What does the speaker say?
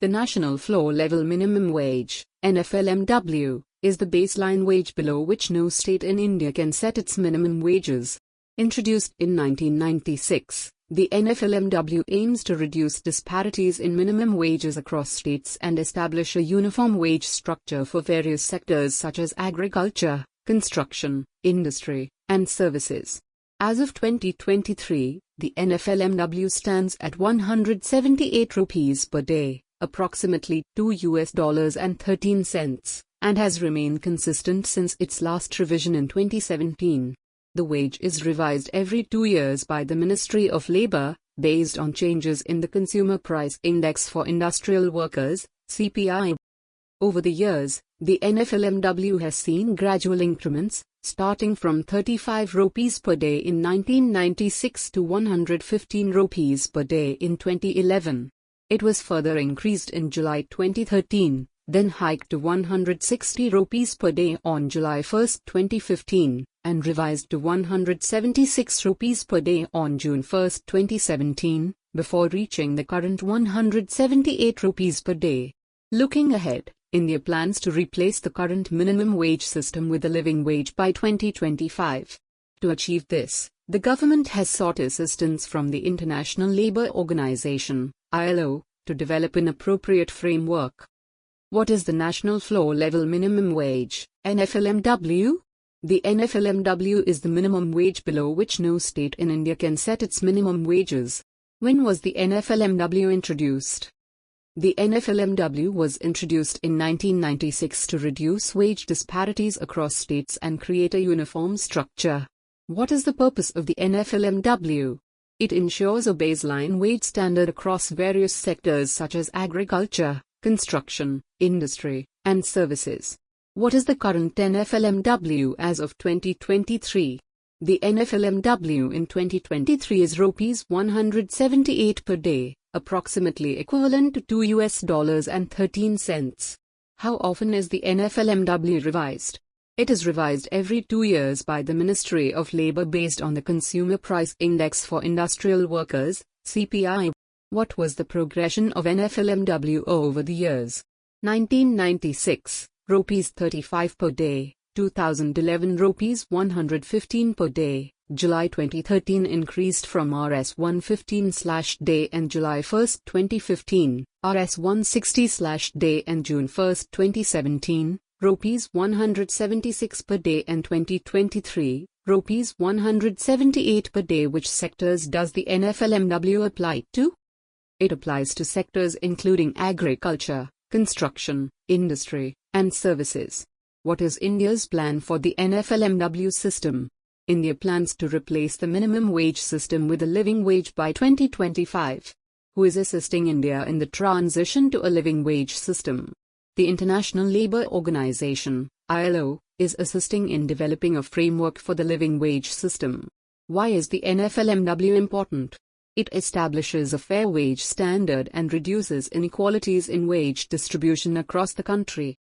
The National Floor Level Minimum Wage, NFLMW, is the baseline wage below which no state in India can set its minimum wages. Introduced in 1996, the NFLMW aims to reduce disparities in minimum wages across states and establish a uniform wage structure for various sectors such as agriculture, construction, industry, and services. As of 2023, the NFLMW stands at 178 rupees per day, approximately $2.13, and has remained consistent since its last revision in 2017. The wage is revised every 2 years by the Ministry of Labour, based on changes in the Consumer Price Index for Industrial Workers, CPI. Over the years, the NFLMW has seen gradual increments, starting from 35 rupees per day in 1996 to 115 rupees per day in 2011. It was further increased in July 2013, then hiked to 160 rupees per day on July 1, 2015, and revised to 176 rupees per day on June 1, 2017, before reaching the current 178 rupees per day. Looking ahead, India plans to replace the current minimum wage system with a living wage by 2025. To achieve this, the government has sought assistance from the International Labour Organization, ILO, to develop an appropriate framework. What is the National Floor Level Minimum Wage, NFLMW? The NFLMW is the minimum wage below which no state in India can set its minimum wages. When was the NFLMW introduced? The NFLMW was introduced in 1996 to reduce wage disparities across states and create a uniform structure. What is the purpose of the NFLMW? It ensures a baseline wage standard across various sectors such as agriculture, construction, industry, and services. What is the current NFLMW as of 2023? The NFLMW in 2023 is Rs 178 per day, approximately equivalent to $2.13. How often is the NFLMW revised? It is revised every 2 years by the Ministry of Labour based on the Consumer Price Index for Industrial Workers, CPI. What was the progression of NFLMW over the years? 1996, Rs 35 per day, 2011 Rs 115 per day, July 2013 increased from Rs 115/day and July 1, 2015, Rs 160/day and June 1, 2017, Rs 176 per day and 2023, Rs 178 per day. Which sectors does the NFLMW apply to? It applies to sectors including agriculture, construction, industry, and services. What is India's plan for the NFLMW system? India plans to replace the minimum wage system with a living wage by 2025. Who is assisting India in the transition to a living wage system? The International Labour Organization, ILO, is assisting in developing a framework for the living wage system. Why is the NFLMW important? It establishes a fair wage standard and reduces inequalities in wage distribution across the country.